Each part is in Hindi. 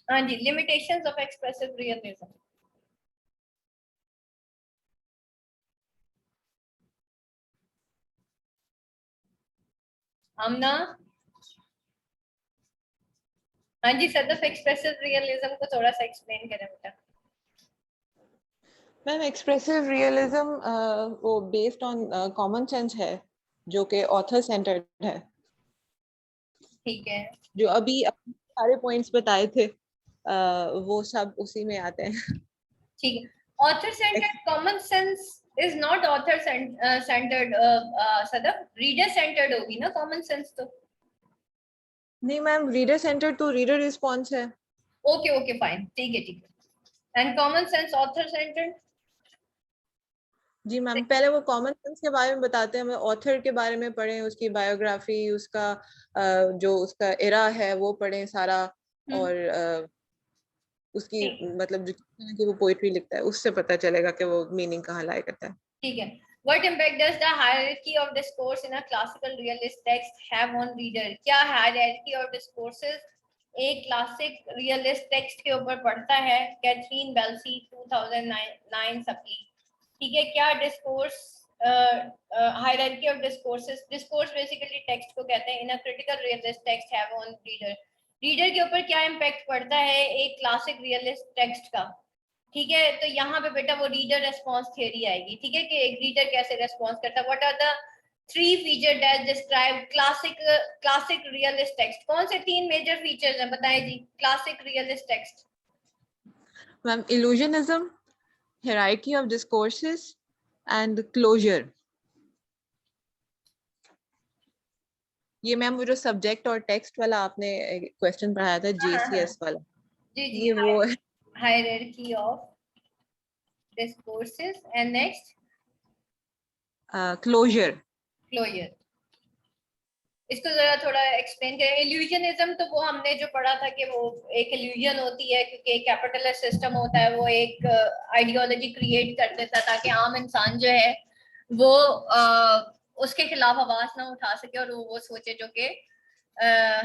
हाँ जी, लिमिटेशंस ऑफ एक्सप्रेसिव रियलिज्म। आमना। हाँ जी सदफ, एक्सप्रेसिव रियलिज्म को थोड़ा सा एक्सप्लेन करें बेटा। मैम एक्सप्रेसिव रियलिज्म वो बेस्ड ऑन कॉमन सेंस है, जो कि ऑथर सेंटर्ड है। ठीक है, जो अभी सारे पॉइंट्स बताए थे वो सब उसी में आते हैं। ठीक है। Author centered common sense is not author centered Sadaf, reader centered होगी ना कॉमन सेंस तो। नहीं मैम, रीडर सेंटर्ड तो रीडर रिस्पॉन्स है। ओके ओके फाइन, ठीक है ठीक है। And common sense author centered. जी मैम, पहले वो कॉमन सेंस के बारे में बताते हैं, हमें ऑथर के बारे में पढ़ें, उसकी बायोग्राफी, उसका जो उसका एरा है वो पढ़ें सारा, और उसकी मतलब जो कि वो पोइट्री लिखता है उससे पता चलेगा कि वो मीनिंग कहाँ लाया करता है। ठीक है। What impact does the hierarchy of discourse in a classical realist text have on reader? क्या hierarchy of discourses एक क्लासिक रियलिस्ट टेक्स्ट के ऊपर पड़ता है? कैथरीन बेल्सी 2009 सप्ली। ठीक है, क्या discourse hierarchy of discourses, discourse basically text को कहते हैं, in a critical realist text have on reader, reader के ऊपर क्या इम्पैक्ट पड़ता है एक क्लासिक रियलिस्ट टेक्स्ट का? ठीक है, तो यहाँ पे बेटा वो रीडर रेस्पॉन्स थ्योरी आएगी। ठीक है, कि एक रीडर कैसे रेस्पॉन्स करता है। What are the three feature that describe classic realist text? कौन से तीन मेजर फीचर्स हैं बताएं जी classic realist text? Ma'am illusionism, hierarchy of discourses and closure. ये मैम वो जो सब्जेक्ट और टेक्स्ट वाला आपने क्वेश्चन पढ़ाया था, जेसीएस वाला, जी जी, ये वो है। Hierarchy of discourses and next closure. Closure. इसको जरा थोड़ा एक्सप्लेन करें। इल्यूजनिज्म तो वो हमने जो पढ़ा था कि वो एक इल्यूजन होती है, क्योंकि एक कैपिटलिस्ट सिस्टम होता है, वो एक आइडियोलॉजी क्रिएट कर देता है ताकि आम इंसान जो है वो उसके खिलाफ आवाज ना उठा सके और वो सोचे जो कि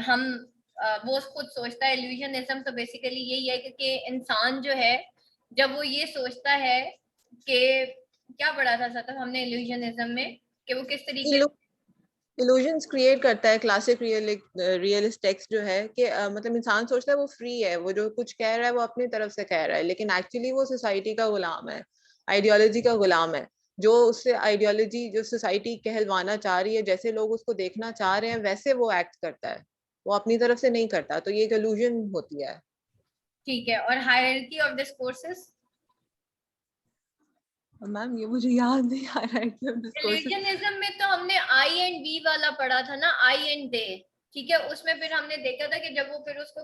हम वो खुद सोचता है। इल्यूजनिज्म तो बेसिकली यही है कि इंसान जो है जब वो ये सोचता है कि क्या पढ़ा था सर हमने इल्यूजनिज्म में, कि वो किस तरीके से इल्यूजन्स क्रिएट करता है क्लासिक रियलिस्ट टेक्स्ट जो है कि मतलब इंसान सोचता है वो फ्री है, वो जो कुछ कह रहा है वो अपनी तरफ से कह रहा है, लेकिन एक्चुअली वो सोसाइटी का गुलाम है, आइडियोलॉजी का गुलाम है। जो उससे आइडियोलॉजी जो सोसाइटी कहलवाना चाह रही है, जैसे लोग उसको देखना चाह रहे हैं वैसे वो एक्ट करता है, वो अपनी तरफ से नहीं करता, तो ये एक इल्यूजन होती है। ठीक है। और हायरार्की ऑफ डिस्कोर्सेस? मैम ये मुझे याद नहीं आ रहा है कि डिस्कोर्सेस। रिलीजनिज्म में तो हमने आई एंड वी वाला पढ़ा था ना, आई एंड दे। ठीक है, उसमें फिर हमने देखा था कि जब वो फिर उसको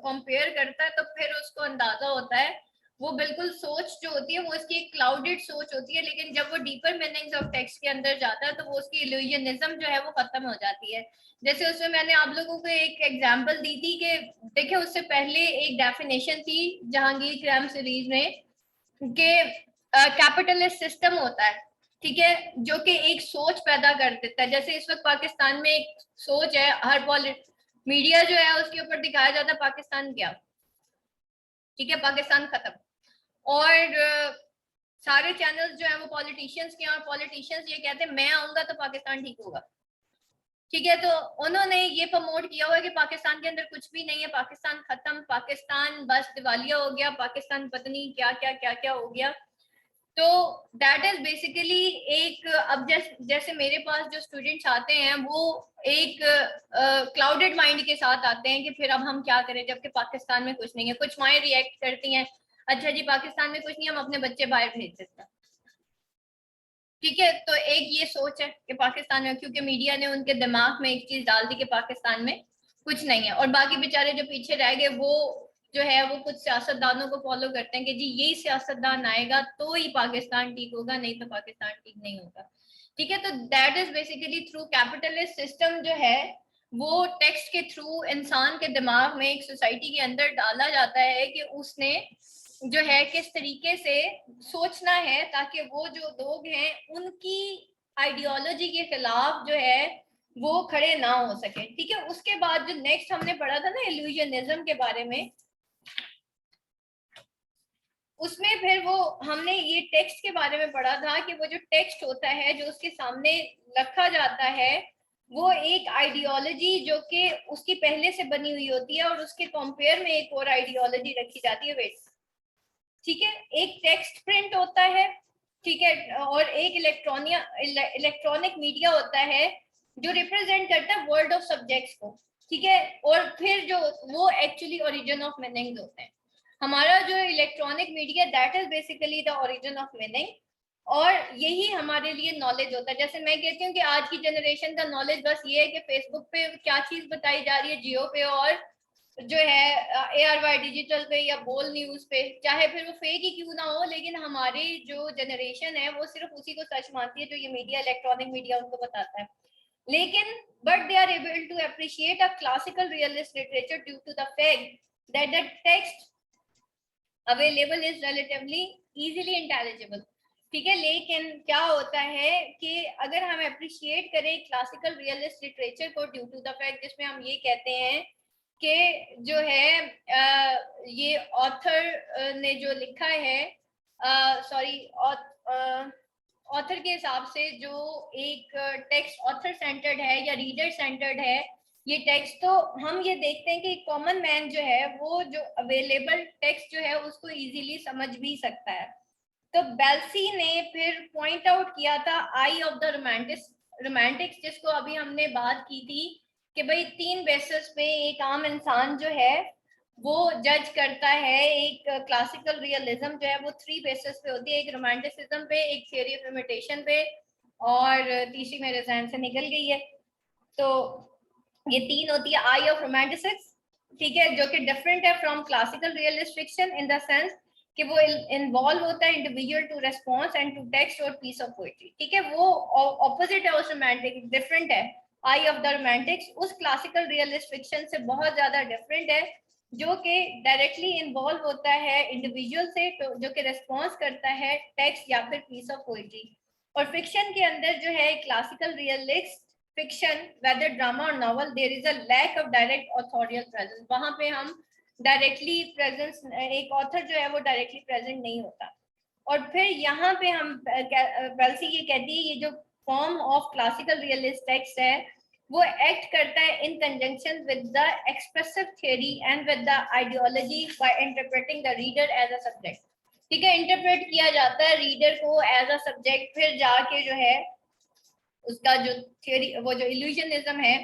कंपेयर करता है तो फिर उसको अंदाजा होता है, वो बिल्कुल सोच जो होती है वो उसकी एक क्लाउडेड सोच होती है, लेकिन जब वो डीपर मीनिंग्स ऑफ टेक्स्ट के अंदर जाता है तो वो उसकी इल्यूजनिज्म जो है वो खत्म हो जाती है। जैसे उसमें मैंने आप लोगों को एक एग्जांपल दी थी कि देखिए उससे पहले एक डेफिनेशन थी जहांगीर क्राइम सीरीज में कि कैपिटलिस्ट सिस्टम होता है, ठीक है, जो कि एक सोच पैदा कर देता है। जैसे इस वक्त पाकिस्तान में एक सोच है, हर मीडिया जो है उसके ऊपर दिखाया जाता है पाकिस्तान क्या, ठीक है, पाकिस्तान खत्म। और सारे चैनल्स जो है वो पॉलिटिशियंस के हैं, और पॉलिटिशियंस ये कहते हैं मैं आऊंगा तो पाकिस्तान ठीक होगा। ठीक है, तो उन्होंने ये प्रमोट किया हुआ है कि पाकिस्तान के अंदर कुछ भी नहीं है, पाकिस्तान खत्म, पाकिस्तान बस दिवालिया हो गया, पाकिस्तान पता नहीं क्या क्या क्या क्या हो गया। तो दैट इज बेसिकली एक, अब जैसे मेरे पास जो स्टूडेंट्स आते हैं वो एक क्लाउडेड माइंड के साथ आते हैं कि फिर अब हम क्या करें जबकि पाकिस्तान में कुछ नहीं है। कुछ माएँ रिएक्ट करती हैं, अच्छा जी पाकिस्तान में कुछ नहीं, हम अपने बच्चे बाहर भेज सकते हैं। ठीक है, तो एक ये सोच है कि पाकिस्तान में, क्योंकि मीडिया ने उनके दिमाग में एक चीज डाल दी कि पाकिस्तान में कुछ नहीं है, और बाकी बेचारे जो पीछे रह गए वो जो है वो कुछ सियासतदानों को फॉलो करते हैं कि जी यही सियासतदान आएगा तो ही पाकिस्तान ठीक होगा, नहीं तो पाकिस्तान ठीक नहीं होगा। ठीक है, तो that is basically through capitalist system जो है वो टेक्स्ट के थ्रू इंसान के दिमाग में एक सोसाइटी के अंदर डाला जाता है कि उसने जो है किस तरीके से सोचना है ताकि वो जो लोग हैं उनकी आइडियोलॉजी के खिलाफ जो है वो खड़े ना हो सके। ठीक है, उसके बाद जो नेक्स्ट हमने पढ़ा था ना इल्यूजनिज्म के बारे में, उसमें फिर वो हमने ये टेक्स्ट के बारे में पढ़ा था कि वो जो टेक्स्ट होता है जो उसके सामने रखा जाता है वो एक आइडियोलॉजी जो कि उसकी पहले से बनी हुई होती है और उसके कंपेयर में एक और आइडियोलॉजी रखी जाती है। वेट, ठीक है, एक टेक्स्ट प्रिंट होता है, ठीक है, और एक इलेक्ट्रॉनिक मीडिया होता है जो रिप्रेजेंट करता है वर्ल्ड ऑफ सब्जेक्ट्स को, ठीक है, और फिर जो वो एक्चुअली ओरिजिन ऑफ मीनिंग होते हैं। हमारा जो electronic media that is basically the origin of meaning, और यही हमारे लिए नॉलेज होता है। जैसे मैं कहती हूँ कि आज की जनरेशन का नॉलेज बस ये है कि फेसबुक पे क्या चीज बताई जा रही है, जियो पे, और जो है ARY डिजिटल पे या बोल न्यूज पे, चाहे फिर वो फेक ही क्यों ना हो, लेकिन हमारी जो जनरेशन है वो सिर्फ उसी को सच मानती है जो ये मीडिया, इलेक्ट्रॉनिक मीडिया उनको बताता है। लेकिन but they are able to appreciate a classical realist literature due to the fact that the text available is relatively easily intelligible, ठीक है। लेकिन क्या होता है कि अगर हम अप्रिशिएट करें क्लासिकल रियलिस्ट लिटरेचर को ड्यू टू द फैक्ट, जिसमें हम ये कहते हैं कि जो है ये ऑथर ने जो लिखा है, सॉरी, ऑथर के हिसाब से जो एक टेक्स्ट ऑथर सेंटर्ड है या रीडर सेंटर्ड है ये टेक्स्ट, तो हम ये देखते हैं कि कॉमन मैन जो है वो जो अवेलेबल टेक्स्ट जो है उसको इजीली समझ भी सकता है। तो बेल्सी ने फिर पॉइंट आउट किया था आई ऑफ द रोमांटिक्स, जिसको अभी हमने बात की थी कि भाई 3 बेसिस पे एक आम इंसान जो है वो जज करता है। एक क्लासिकल रियलिज्म जो है वो 3 बेसिस पे होती है, एक रोमांटिसिज्म पे, एक थियोरी ऑफ इमिटेशन पे, और तीसरी मेरे जहन से निकल गई है। तो ये 3 होती है आई ऑफ रोमांटिसिक्स, ठीक है, जो कि डिफरेंट है from classical realist fiction in the sense कि वो इन्वॉल्व होता है individual to response and to text और पीस ऑफ पोएट्री, ठीक है, वो ऑपोजिट है उस रोमांटिक, डिफरेंट है। आई ऑफ द रोमांटिक्स उस क्लासिकल रियलिस्ट फिक्शन से बहुत ज्यादा डिफरेंट है, जो कि डायरेक्टली इन्वॉल्व होता है इंडिविजुअल से, जो कि रेस्पॉन्स करता है टेक्स्ट या फिर पीस ऑफ पोएट्री। और फिक्शन के अंदर जो है classical realist fiction, whether drama और novel, there is a lack of direct authorial presence, वहां पे हम डायरेक्टली प्रेजेंस, एक ऑथर जो है वो डायरेक्टली प्रेजेंट नहीं होता। और फिर यहाँ पे हम बेल्सी ये कहती है ये जो form of classical realist text है वो एक्ट करता है in conjunction with the expressive theory and with the ideology by interpreting the reader as a subject, ठीक है, इंटरप्रेट किया जाता है रीडर को एज अ सब्जेक्ट, फिर जाके जो है उसका जो थ्योरी, वो जो इल्यूजनिज्म है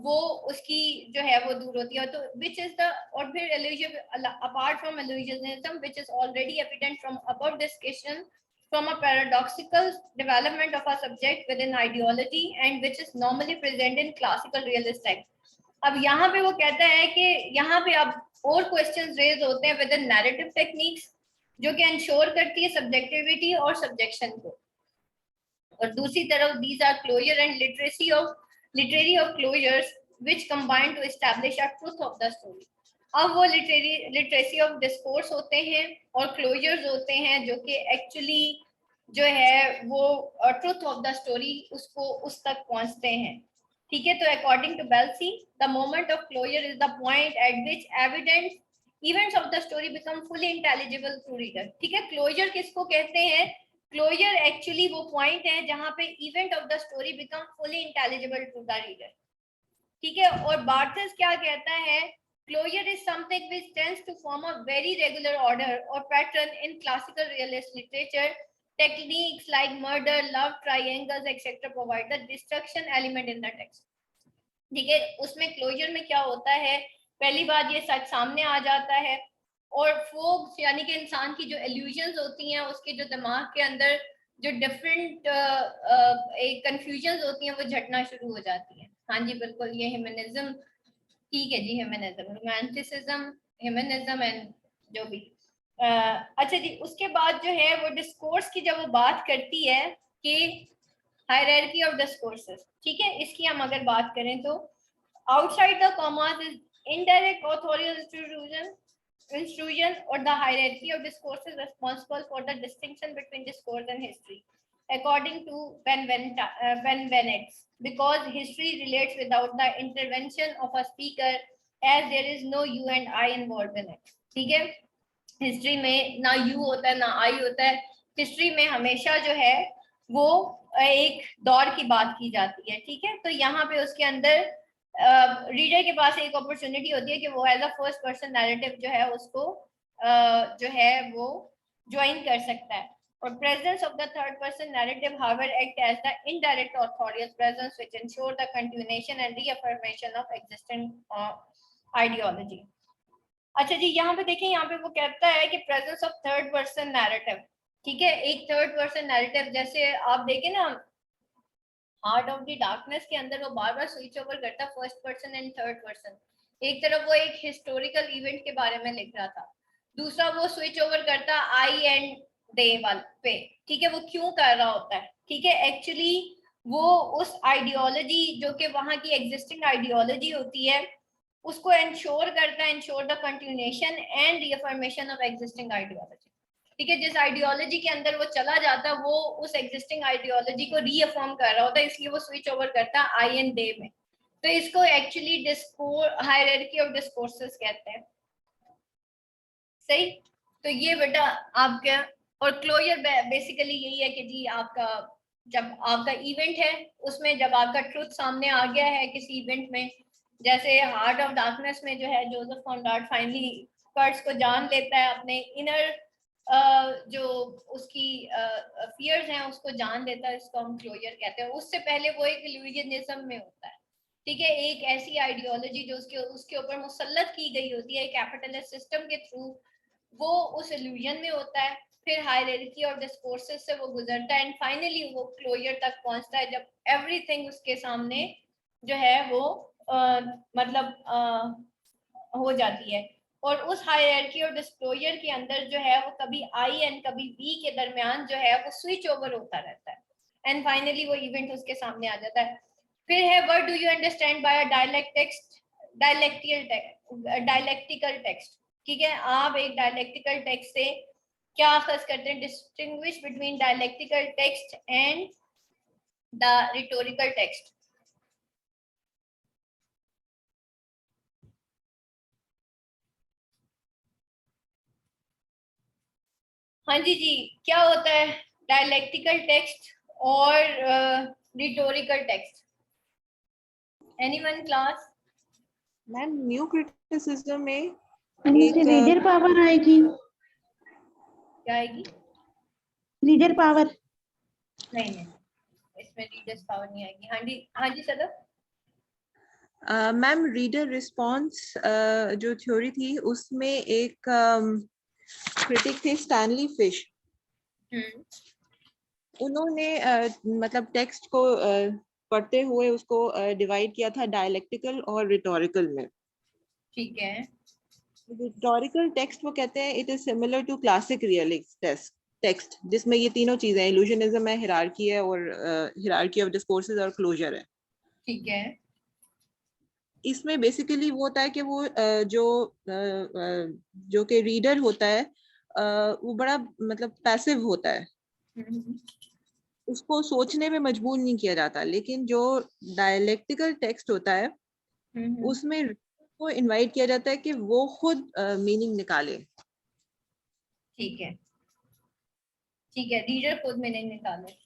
वो उसकी जो है वो दूर होती है। तो विच इज द, और फिर illusion apart from illusionism which is already evident from above discussion from a paradoxical development of a subject within ideology and which is normally present in classical realist text. अब यहाँ पे वो कहता है कि यहाँ पे अब और क्वेश्चंस रेज होते हैं विद नैरेटिव टेक्निक्स जो कि इंश्योर करती है सब्जेक्टिविटी और सब्जेक्शन को, और दूसरी तरफ these are closure and literary of closures which combine to establish a truth of the story. अब वो लिटरेसी ऑफ डिस्कोर्स होते हैं और क्लोजर्स होते हैं जो कि एक्चुअली जो है वो ट्रुथ ऑफ द स्टोरी उसको उस तक पहुंचते हैं, ठीक है। तो according to Belsey the moment of closure is the point at which evidence events of the story become fully intelligible to reader, ठीक है। क्लोजर किसको कहते हैं? क्लोजर एक्चुअली वो पॉइंट है जहां पे event of the story become fully intelligible to the reader, ठीक है। और बार्थेस क्या कहता है? Closure is something which tends to form a very regular order or pattern in classical realist literature. Techniques like murder, love triangles, etc. provide the destruction element in the text. ठीक है, उसमें क्लोजर में क्या होता है? पहली बात ये सच सामने आ जाता है, और फोग्स यानी कि इंसान की जो इल्यूजन्स होती हैं उसके जो दिमाग के अंदर जो डिफरेंट एक कंफ्यूजन्स होती हैं वो झटना शुरू हो जाती है। हाँ जी बिल्कुल, ये ह्यूमनिज्म, ठीक है जी, ह्यूमनिज्म, रोमांटिसिज्म, ह्यूमनिज्म एंड जो भी अच्छा जी। उसके बाद जो है वो डिस्कोर्स की जब वो बात करती है कि हायरार्की ऑफ डिस्कोर्सेस, ठीक है, इसकी हम अगर बात करें तो outside the commas is indirect authorial intrusion or the hierarchy of discourse is responsible for the distinction between discourse and history, according to Ben Bennett, because history relates without the intervention of a speaker as there is no you and I involved in it, ठीक है। हिस्ट्री में ना यू होता है ना आई होता है, हिस्ट्री में हमेशा जो है वो एक दौर की बात की जाती है, ठीक है। तो यहाँ पे उसके अंदर रीडर के पास एक अपॉर्चुनिटी होती है कि वो as a first person narrative जो है उसको जो है वो ज्वाइन कर सकता है। और presence of the third person narrative however act as the indirect authorial presence which ensure the continuation and reaffirmation of existing ideology। अच्छा जी, यहाँ पे देखें, यहाँ पे वो कहता है कि presence of third person narrative, ठीक है, एक थर्ड पर्सन नैरेटिव, जैसे आप देखें ना हार्ट ऑफ द डार्कनेस के अंदर वो बार बार स्विच ओवर करता है first person and third person. एक तरफ वो एक हिस्टोरिकल इवेंट के बारे में लिख रहा था, दूसरा वो स्विच ओवर करता आई एंड दे वाल पे, ठीक है। वो क्यों कर रहा होता है, ठीक है, एक्चुअली वो उस आइडियोलॉजी जो कि वहां की एग्जिस्टिंग आइडियोलॉजी होती है उसको इंश्योर करता है, ensure the continuation and reaffirmation of existing ideology, ठीक है। जिस आइडियोलॉजी के अंदर वो चला जाता है वो उस एग्जिस्टिंग आइडियोलॉजी को रीअफर्म कर रहा होता है, इसलिए वो स्विच ओवर करता है आई एंड दे में। तो इसको एक्चुअली हायरार्की ऑफ डिस्कोर्सेस कहते हैं, सही। तो ये बेटा आपका, और क्लोजर बेसिकली यही है कि जी आपका जब आपका इवेंट है उसमें जब आपका ट्रुथ सामने आ गया है किसी इवेंट में, जैसे हार्ट ऑफ डार्कनेस में जो है जोसेफ कॉनराड फाइनली कर्ट्स को जान लेता है, अपने इनर जो उसकी फियर्स हैं उसको जान लेता है, इसको हम क्लोजर कहते हैं। उससे पहले वो एक इल्यूजनिज्म में होता है, ठीक है, एक ऐसी आइडियोलॉजी जो उसके ऊपर मुसल्लत की गई होती है कैपिटलिस्ट सिस्टम के थ्रू, वो उस इल्यूजन में होता है, फिर हायरार्की और डिस्कोर्सेस से वो गुजरता है एंड फाइनली वो क्लोजर तक पहुंचता है जब एवरीथिंग उसके सामने जो है वो मतलब हो जाती है। और उस हायरार्की और डिस्क्लोजर के अंदर जो है वो कभी आई एंड कभी वी के दरमियान जो है वो स्विच ओवर होता रहता है एंड फाइनली वो इवेंट उसके सामने आ जाता है। फिर है what do you understand by a dialectical text, ठीक है। आप एक डायलेक्टिकल टेक्स्ट से क्या अखज़ करते हैं, distinguish between dialectical text and the rhetorical text. हाँ जी जी, क्या होता है डायलेक्टिकल टेक्स्ट और rhetorical text, anyone class? Ma'am new criticism में एक रीडर पावर आएगी, क्या आएगी? रीडर पावर नहीं नहीं, इसमें रीडर्स पावर नहीं आएगी। हाँ जी, हाँ जी सदर। मैम रीडर रिस्पॉन्स जो थ्योरी थी उसमें एक क्रिटिक थे स्टैनली फिश, उन्होंने मतलब टेक्स्ट को पढ़ते हुए उसको डिवाइड किया था डायलेक्टिकल और रिटोरिकल में। ठीक है, रिटोरिकल टेक्स्ट वो कहते हैं it is similar to classic realist text, जिसमें ये तीनों चीजें हैं, इल्यूजनिज्म है, हिरार्की है और हिरार्की ऑफ डिस्कोर्सेस और क्लोजर है। ठीक है, इसमें बेसिकली वो होता है कि वो जो कि रीडर होता है वो बड़ा मतलब पैसिव होता है, उसको सोचने में मजबूर नहीं किया जाता। लेकिन जो डायलेक्टिकल टेक्स्ट होता है उसमें को इनवाइट किया जाता है कि वो खुद मीनिंग निकाले। ठीक है, ठीक है, रीडर खुद में नहीं निकाले।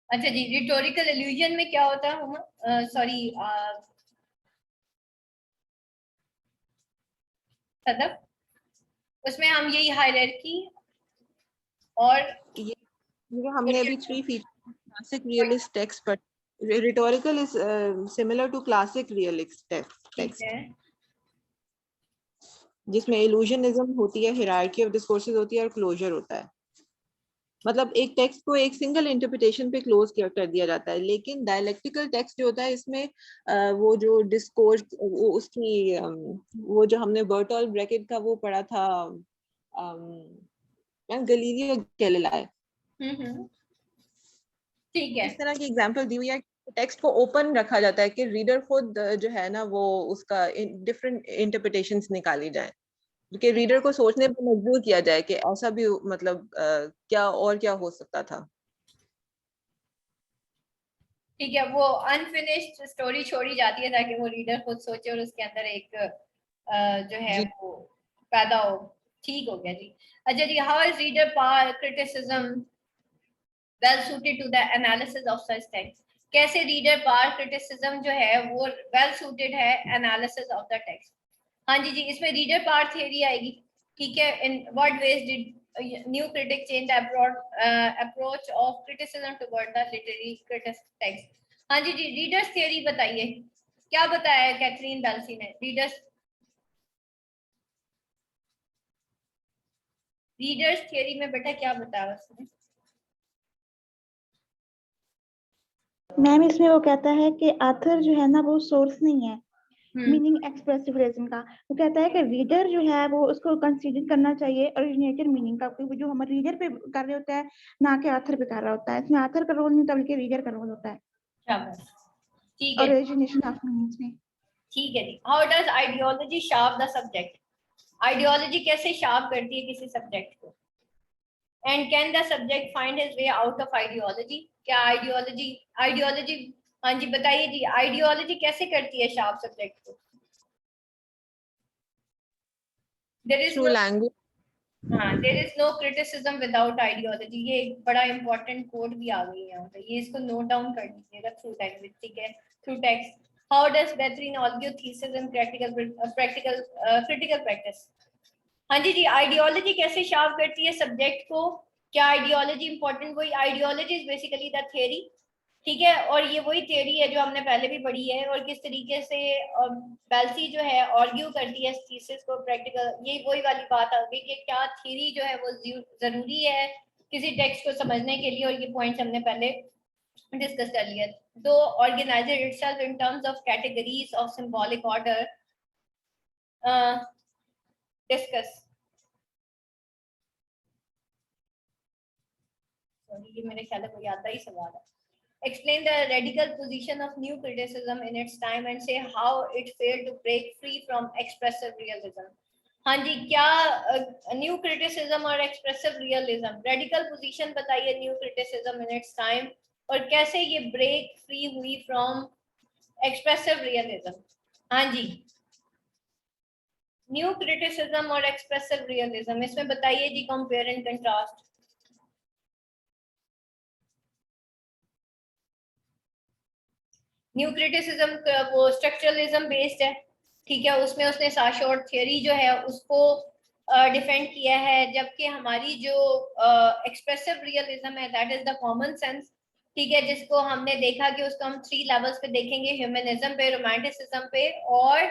अच्छा जी, रिटोरिकल इल्यूजन में क्या होता है, सॉरी सदफ, उसमें हम यही हायरार्की और ये हमने अभी three feature classic realist text पर, rhetorical is similar to classic realist text, जिसमें इल्यूजनिज्म होती है, हिरार्की ऑफ डिस्कोर्सेस होती है और क्लोजर होता है। मतलब एक टेक्स्ट को एक सिंगल इंटरप्रिटेशन पे क्लोज कर दिया जाता है। लेकिन डायलेक्टिकल टेक्स्ट जो होता है इसमें वो जो डिस्कोर्स वो उसकी वो जो हमने बर्टोल्ट ब्रैकेट का वो पढ़ा था गैलीलियो गैलीलाई, ठीक है, इस तरह की एग्जांपल दी हुई है। टेक्स्ट को ओपन रखा जाता है कि रीडर खुद जो है ना वो उसका डिफरेंट इंटरप्रिटेशंस निकाली जाए। कि रीडर को सोचने पर मजबूर किया जाए कि ऐसा भी मतलब क्या और क्या हो सकता था। ठीक है, वो अनफिनिश्ड स्टोरी छोड़ी जाती है ताकि वो रीडर खुद सोचे और उसके अंदर एक जो है जी वो पैदा हो। ठीक हो गया जी। अच्छा जी, how is reader power criticism well suited to the analysis of such text? कैसे रीडर पावर क्रिटिसिज्म जो है वो वेल सूटेड है एनालिसिस ऑफ द टेक्स्ट? हाँ जी जी, इसमें रीडर पावर थ्योरी आएगी। ठीक है, in what ways did new critic change the approach of criticism toward the literary text? हाँ जी जी, रीडर्स थ्योरी बताइए, क्या बताया है कैथरीन बेल्सी ने? रीडर्स थ्योरी में बेटा क्या बताया उसने? मैम इसमें वो कहता है कि आथर जो है ना वो सोर्स नहीं है, मीनिंग एक्सप्रेसिव रीजन का। वो कहता है कि रीडर जो है वो उसको कंसीडर करना चाहिए ओरिजिनेटेड मीनिंग का, क्योंकि जो हम रीडर पे कर रहे होता है ना कि आथर पे कर रहा होता है। इसमें आथर का रोल नहीं होता बल्कि रीडर का रोल होता है शाबाश, ठीक है ओरिजिनेशन ऑफ मीनिंग्स में। ठीक है जी। How does ideology sharp the subject? Ideology कैसे शार्प करती है किसी सब्जेक्ट को? And can the subject find his way out of ideology? क्या आइडियोलॉजी हाँ जी बताइए जी, आइडियोलॉजी कैसे करती है शार्प सब्जेक्ट को? There is through no language. हाँ, there is no criticism without ideology. ये एक बड़ा इंपॉर्टेंट कोड भी आ गई है यहाँ पे, ये इसको नोट डाउन कर लीजिएगा। थ्रू लैंग्वेज, ठीक है, थ्रू टेक्स्ट। हाउ डज बेहतरीन argue thesis in critical practice? हाँ जी जी, आइडियोलॉजी कैसे शार्प करती है सब्जेक्ट को? क्या आइडियोलॉजी इंपॉर्टेंट? वही ideology is basically the theory. ठीक है, और ये वही थ्योरी है जो हमने पहले भी पढ़ी है, और किस तरीके से बेल्सी जो है आर्ग्यू करती है थीसिस को प्रैक्टिकल। ये वही वाली बात आ गई कि क्या थ्योरी जो है वो जरूरी है किसी टेक्स्ट को समझने के लिए, और ये पॉइंट्स हमने पहले डिस्कस कर लिया। दो organiser itself in terms of categories of symbolic order discuss. ये मेरे ख्याल में कोई आता ही सवाल है। Explain the radical position of new criticism in its time and say how it failed to break free from expressive realism. हाँ जी, क्या न्यू क्रिटिसिज्म और एक्सप्रेसिव रियलिज्म, रेडिकल पोजीशन बताइए new criticism in its time, और कैसे ये ब्रेक फ्री हुई फ्रॉम एक्सप्रेसिव रियलिज्म? हाँ जी, न्यू क्रिटिसिज्म और एक्सप्रेसिव रियलिज्म, इसमें बताइए जी, compare and contrast. New criticism वो स्ट्रक्चरलिज्म बेस्ड है। ठीक है, उसमें उसने साशोर्ट थ्योरी जो है उसको डिफेंड किया है, जबकि हमारी जो एक्सप्रेसिव रियलिज्म है that is the common sense. ठीक है, जिसको हमने देखा कि उसको हम 3 लेवल्स पे देखेंगे, ह्यूमनिज्म पे, रोमांटिसिज्म पे, और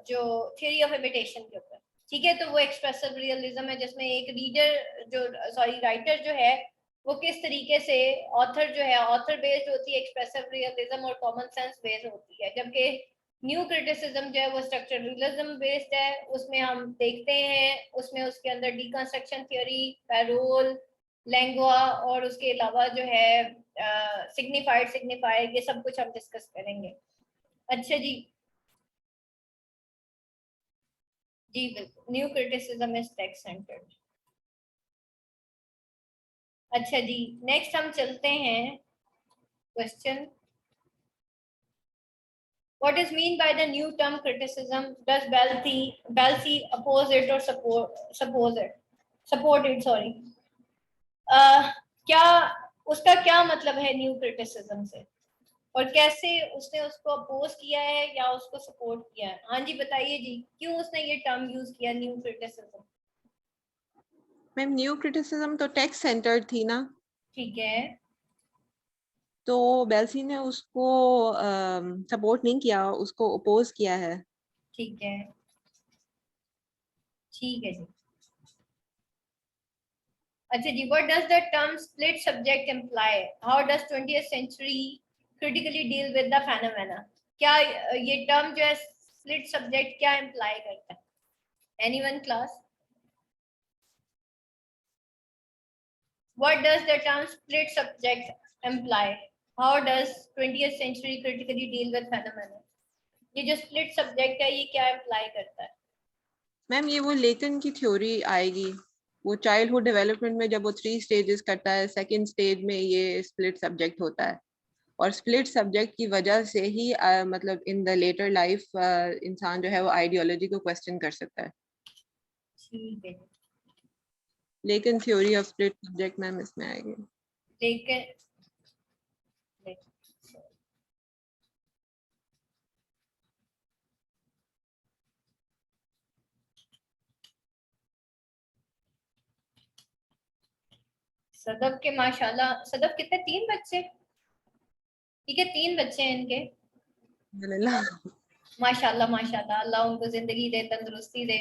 जो थ्योरी ऑफ इमिटेशन के ऊपर। ठीक है, तो वो एक्सप्रेसिव रियलिज्म है जिसमें एक रीडर जो राइटर जो है वो किस तरीके से ऑथर जो है ऑथर बेस्ड होती है, एक्सप्रेसिव रियलिज्म और कॉमन सेंस बेस्ड होती है, जबकि न्यू क्रिटिसिज्म जो है वो स्ट्रक्चरलिज्म बेस्ड है। उसमें हम देखते हैं उसमें उसके अंदर डिकंस्ट्रक्शन थ्योरी, पैरोल, लैंगुआ, और उसके अलावा जो है सिग्निफाइड, सिग्निफायर, ये सब कुछ हम डिस्कस करेंगे। अच्छा जी, जी बिल्कुल, new criticism is text centred. अच्छा जी, नेक्स्ट हम चलते हैं question, what is mean by the new term criticism? Does Balsi oppose it or support it? Sorry, क्या उसका क्या मतलब है न्यू क्रिटिसिज्म से, और कैसे उसने उसको अपोज किया है या उसको सपोर्ट किया है? हाँ जी बताइए जी, क्यों उसने ये टर्म यूज किया new criticism? Ma'am new criticism तो टेक्स्ट सेंटर्ड थी ना, ठीक है, तो बेल्सी ने उसको सपोर्ट नहीं किया, उसको अपोज किया है। ठीक है, ठीक है जी। अच्छा जी, what does the term split subject imply? How does 20th century critically deal with the phenomena? क्या ये टर्म जो है split subject क्या imply करता है? Anyone class? What does the term split subject imply? How does 20th century critically deal with phenomena? ये जो split subject है ये क्या imply करता है? मैम ये वो लेकिन की थ्योरी आएगी, वो चाइल्डहुड डेवलपमेंट में जब वो 3 स्टेजेस करता है, सेकंड स्टेज में ये स्प्लिट सब्जेक्ट होता है, और स्प्लिट सब्जेक्ट की वजह से ही मतलब इन द लेटर लाइफ इंसान जो है वो आइडियोलॉजी को क्वेश्चन कर सकता है। ठीक है, लेकिन theory of split subject ma'am इसमें आएगी। लेकिन सदफ के माशाल्लाह, सदफ कितने, 3 बच्चे? ठीक है, 3 बच्चे हैं इनके, अल्हम्दुलिल्लाह। माशाल्लाह माशाल्लाह, अल्लाह उनको जिंदगी दे, तंदुरुस्ती दे।